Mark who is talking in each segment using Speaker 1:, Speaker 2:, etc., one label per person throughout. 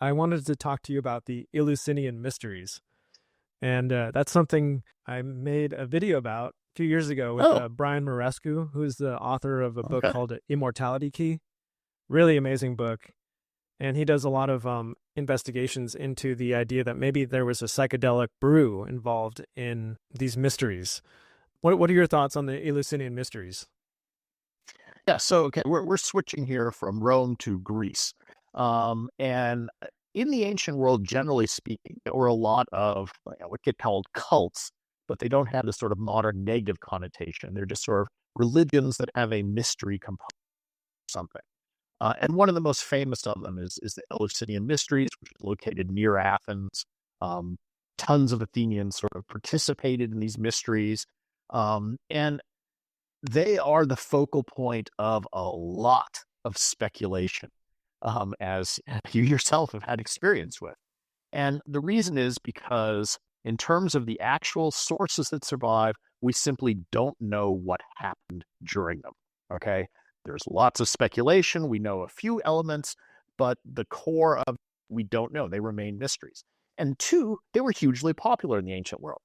Speaker 1: I wanted to talk to you about the Eleusinian mysteries. And that's something I made a video about a few years ago with
Speaker 2: Oh,
Speaker 1: Brian Marescu, who's the author of a book
Speaker 2: okay.
Speaker 1: called Immortality Key. Really amazing book. And he does a lot of investigations into the idea that maybe there was a psychedelic brew involved in these mysteries. What are your thoughts on the Eleusinian mysteries?
Speaker 2: Yeah, so okay, we're switching here from Rome to Greece. And in the ancient world, generally speaking, there were a lot of what get called cults, but they don't have this sort of modern negative connotation. They're just sort of religions that have a mystery component or something. And one of the most famous of them is the Eleusinian Mysteries, which is located near Athens. Um, Tons of Athenians sort of participated in these mysteries. And they are the focal point of a lot of speculation, as you yourself have had experience with. And the reason is because, in terms of the actual sources that survive, we simply don't know what happened during them. Okay. There's lots of speculation. We know a few elements, but the core of we don't know. They remain mysteries. And two, they were hugely popular in the ancient world.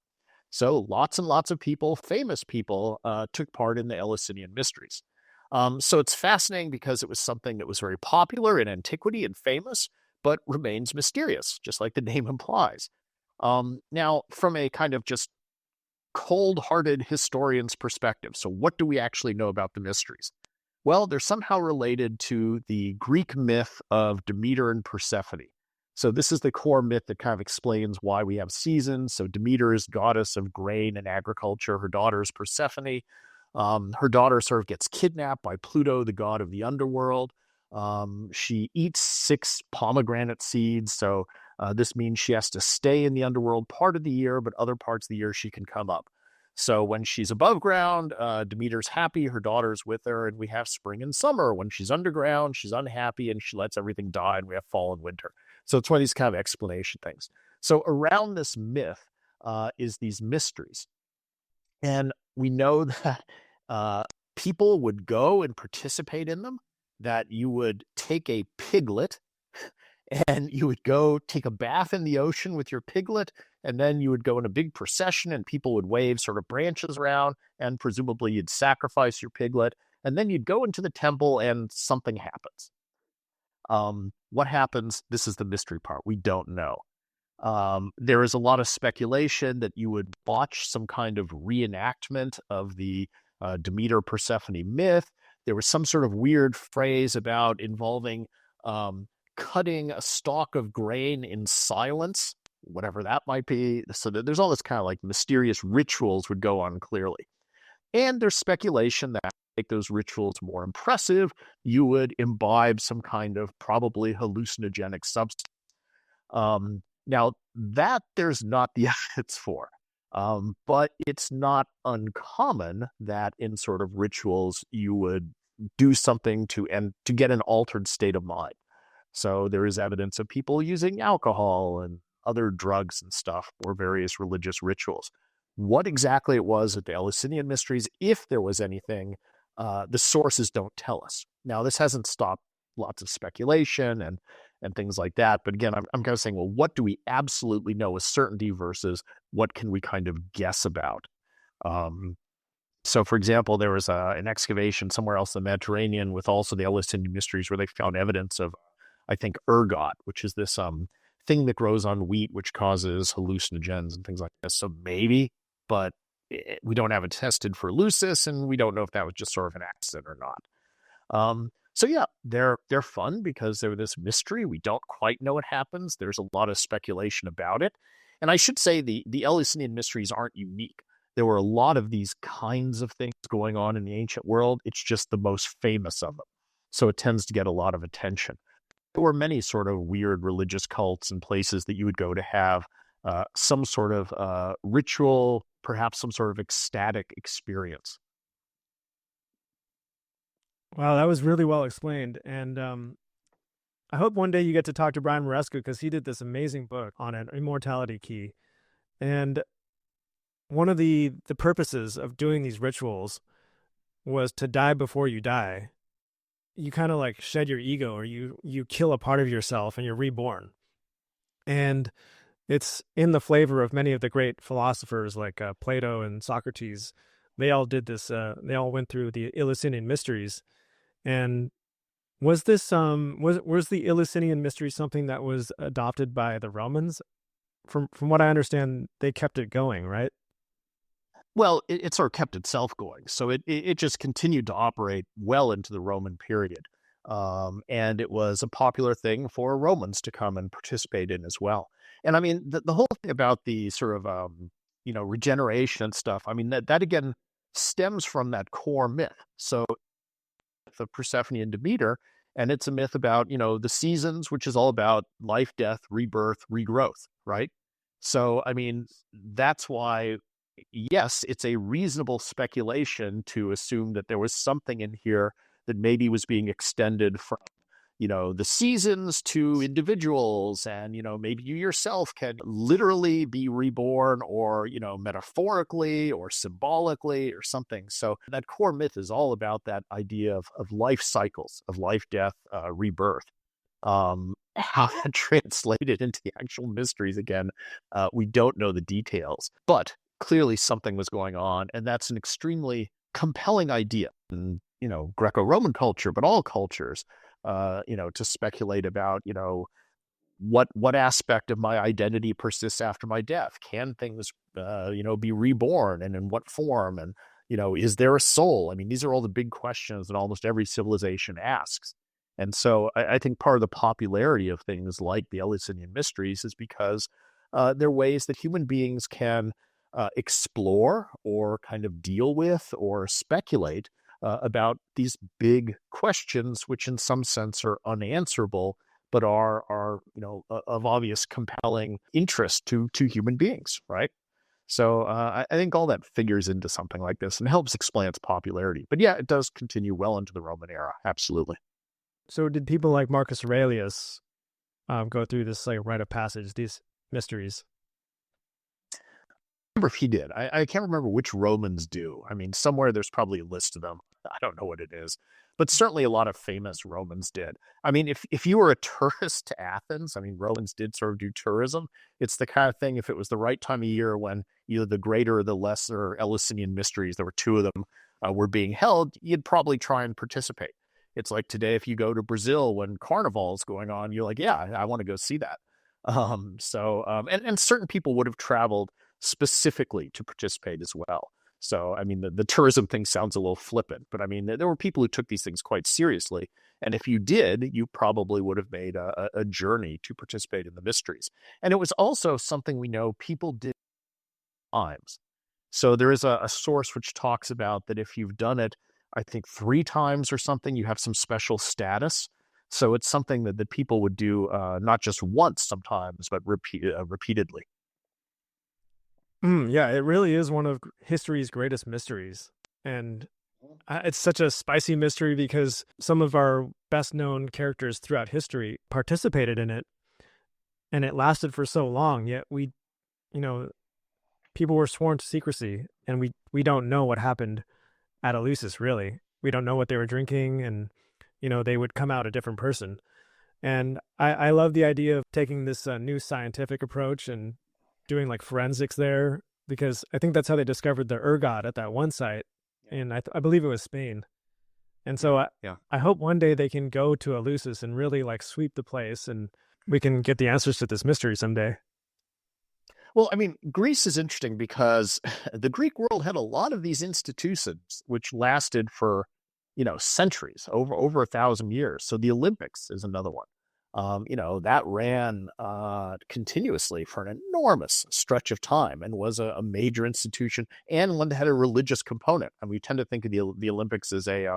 Speaker 2: So lots and lots of people, famous people, took part in the Eleusinian mysteries. So it's fascinating because it was something that was very popular in antiquity and famous, but remains mysterious, just like the name implies. Now, from a kind of just cold-hearted historian's perspective, so what do we actually know about the mysteries? Well, they're somehow related to the Greek myth of Demeter and Persephone. So this is the core myth that kind of explains why we have seasons. So Demeter is goddess of grain and agriculture. Her daughter is Persephone. Her daughter sort of gets kidnapped by Pluto, the god of the underworld. She eats 6 pomegranate seeds. So this means she has to stay in the underworld part of the year, but other parts of the year she can come up. So when she's above ground, Demeter's happy, her daughter's with her, and we have spring and summer. When she's underground, she's unhappy and she lets everything die, and we have fall and winter. So it's one of these kind of explanation things. So around this myth is these mysteries. And we know that people would go and participate in them, that you would take a piglet and you would go take a bath in the ocean with your piglet, and then you would go in a big procession and people would wave sort of branches around, and presumably you'd sacrifice your piglet, and then you'd go into the temple and something happens. What happens? This is the mystery part. We don't know. There is a lot of speculation that you would watch some kind of reenactment of the Demeter Persephone myth. There was some sort of weird phrase about involving cutting a stalk of grain in silence, whatever that might be. So there's all this kind of like mysterious rituals would go on clearly. And there's speculation that to make those rituals more impressive, you would imbibe some kind of probably hallucinogenic substance. Now, that there's not the evidence for. But it's not uncommon that in sort of rituals you would do something to get an altered state of mind. So there is evidence of people using alcohol and other drugs and stuff for various religious rituals. What exactly it was at the Eleusinian Mysteries, if there was anything, the sources don't tell us. Now, this hasn't stopped lots of speculation and things like that. But again, I'm kind of saying, well, what do we absolutely know with certainty versus what can we kind of guess about? Um, so, for example, there was an excavation somewhere else in the Mediterranean with also the Eleusinian Mysteries where they found evidence of, I think, ergot, which is this thing that grows on wheat, which causes hallucinogens and things like this. So maybe, but we don't have it tested for leucis, and we don't know if that was just sort of an accident or not. So yeah, they're fun because they're this mystery. We don't quite know what happens. There's a lot of speculation about it. And I should say the Eleusinian mysteries aren't unique. There were a lot of these kinds of things going on in the ancient world. It's just the most famous of them. So it tends to get a lot of attention. There were many sort of weird religious cults and places that you would go to have some sort of ritual, perhaps some sort of ecstatic experience.
Speaker 1: Wow, that was really well explained. And I hope one day you get to talk to Brian Marescu because he did this amazing book on an Immortality Key. And one of the purposes of doing these rituals was to die before you die. You kind of like shed your ego, or you kill a part of yourself and you're reborn. And it's in the flavor of many of the great philosophers like Plato and Socrates. They all did this. They all went through the Eleusinian mysteries. And was the Eleusinian mystery something that was adopted by the Romans? From what I understand, they kept it going, right?
Speaker 2: Well, it sort of kept itself going. So it just continued to operate well into the Roman period. And it was a popular thing for Romans to come and participate in as well. And I mean, the whole thing about the sort of, regeneration stuff, I mean, that again stems from that core myth. So of Persephone and Demeter, and it's a myth about, the seasons, which is all about life, death, rebirth, regrowth, right? So, I mean, that's why, yes, it's a reasonable speculation to assume that there was something in here that maybe was being extended from, the seasons to individuals, and, maybe you yourself can literally be reborn, or, metaphorically or symbolically or something. So that core myth is all about that idea of life cycles, of life, death, rebirth. How that translated into the actual mysteries, again, we don't know the details, but clearly something was going on, and that's an extremely compelling idea in, Greco-Roman culture, but all cultures, to speculate about, what aspect of my identity persists after my death? Can things, be reborn, and in what form? And, is there a soul? I mean, these are all the big questions that almost every civilization asks. And so I think part of the popularity of things like the Eleusinian Mysteries is because they're ways that human beings can explore, or kind of deal with, or speculate about these big questions, which in some sense are unanswerable, but are of obvious compelling interest to human beings, right? So I think all that figures into something like this and helps explain its popularity. But yeah, it does continue well into the Roman era. Absolutely.
Speaker 1: So did people like Marcus Aurelius go through this like rite of passage, these mysteries?
Speaker 2: Remember if he did. I can't remember which Romans do. I mean, somewhere there's probably a list of them. I don't know what it is, but certainly a lot of famous Romans did. I mean, if you were a tourist to Athens, I mean, Romans did sort of do tourism. It's the kind of thing, if it was the right time of year when either the greater or the lesser Eleusinian mysteries, there were two of them, were being held, you'd probably try and participate. It's like today, if you go to Brazil when Carnival is going on, you're like, yeah, I want to go see that. And certain people would have traveled specifically to participate as well. So, I mean, the tourism thing sounds a little flippant, but I mean, there were people who took these things quite seriously. And if you did, you probably would have made a journey to participate in the mysteries. And it was also something we know people did times. So there is a source which talks about that if you've done it, I think 3 times or something, you have some special status. So it's something that people would do not just once sometimes, but repeatedly.
Speaker 1: Yeah, it really is one of history's greatest mysteries. And it's such a spicy mystery because some of our best known characters throughout history participated in it, and it lasted for so long. Yet you know, people were sworn to secrecy, and we don't know what happened at Eleusis, really. We don't know what they were drinking, and, they would come out a different person. And I love the idea of taking this new scientific approach and doing like forensics there, because I think that's how they discovered the ergot at that one site. And I believe it was Spain. And
Speaker 2: Yeah.
Speaker 1: so
Speaker 2: Yeah.
Speaker 1: I hope one day they can go to Eleusis and really like sweep the place, and we can get the answers to this mystery someday.
Speaker 2: Well, I mean, Greece is interesting because the Greek world had a lot of these institutions which lasted for, centuries, over 1,000 years. So the Olympics is another one. That ran continuously for an enormous stretch of time and was a major institution, and one that had a religious component. And we tend to think of the Olympics as a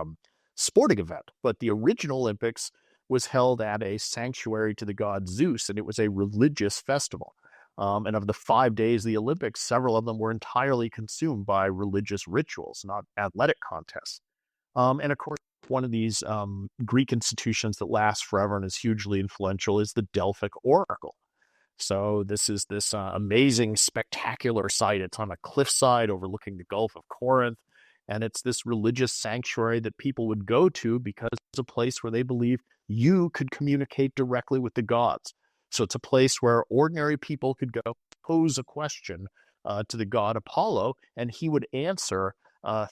Speaker 2: sporting event, but the original Olympics was held at a sanctuary to the god Zeus, and it was a religious festival. And of the 5 days of the Olympics, several of them were entirely consumed by religious rituals, not athletic contests. And of course, one of these Greek institutions that lasts forever and is hugely influential is the Delphic Oracle. So this is this amazing, spectacular site. It's on a cliffside overlooking the Gulf of Corinth. And it's this religious sanctuary that people would go to because it's a place where they believe you could communicate directly with the gods. So it's a place where ordinary people could go pose a question to the god Apollo, and he would answer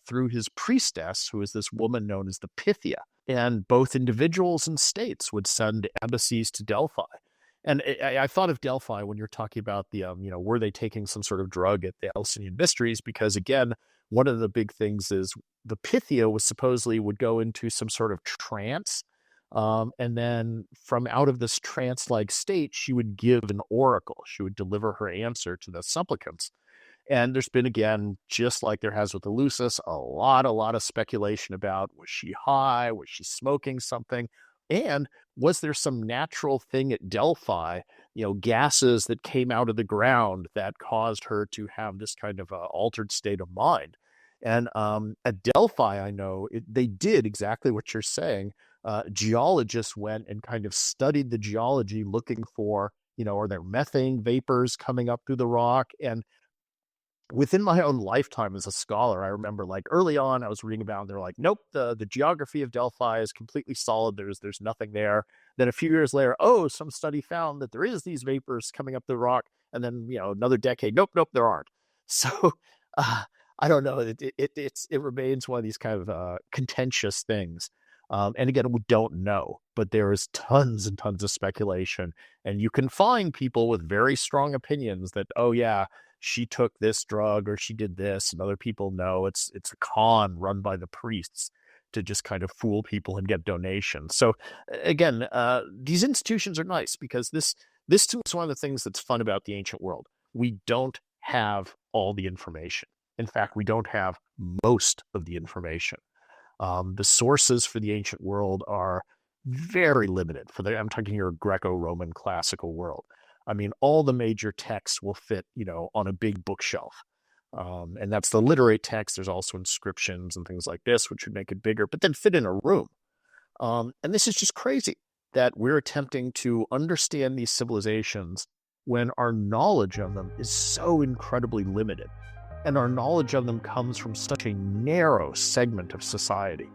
Speaker 2: through his priestess, who is this woman known as the Pythia. And both individuals and states would send embassies to Delphi. And I thought of Delphi when you're talking about the, were they taking some sort of drug at the Eleusinian Mysteries? Because again, one of the big things is the Pythia was supposedly would go into some sort of trance. And then from out of this trance-like state, she would give an oracle. She would deliver her answer to the supplicants. And there's been, again, just like there has with Eleusis, a lot of speculation about, was she high? Was she smoking something? And was there some natural thing at Delphi, gases that came out of the ground that caused her to have this kind of altered state of mind? And at Delphi, I know they did exactly what you're saying. Geologists went and kind of studied the geology, looking for, are there methane vapors coming up through the rock? And within my own lifetime as a scholar, I remember like early on, I was reading about, and they're like, nope, the geography of Delphi is completely solid. There's nothing there. Then a few years later, oh, some study found that there is these vapors coming up the rock. And then, another decade, nope, there aren't. So I don't know. It remains one of these kind of contentious things. And again, we don't know, but there is tons and tons of speculation. And you can find people with very strong opinions that, oh yeah, she took this drug or she did this, and other people know it's a con run by the priests to just kind of fool people and get donations. So again, these institutions are nice because this too is one of the things that's fun about the ancient world. We don't have all the information. In fact, we don't have most of the information. The sources for the ancient world are very limited. I'm talking here Greco-Roman classical world. I mean, all the major texts will fit, on a big bookshelf. And that's the literary text. There's also inscriptions and things like this, which would make it bigger, but then fit in a room. And this is just crazy that we're attempting to understand these civilizations when our knowledge of them is so incredibly limited. And our knowledge of them comes from such a narrow segment of society.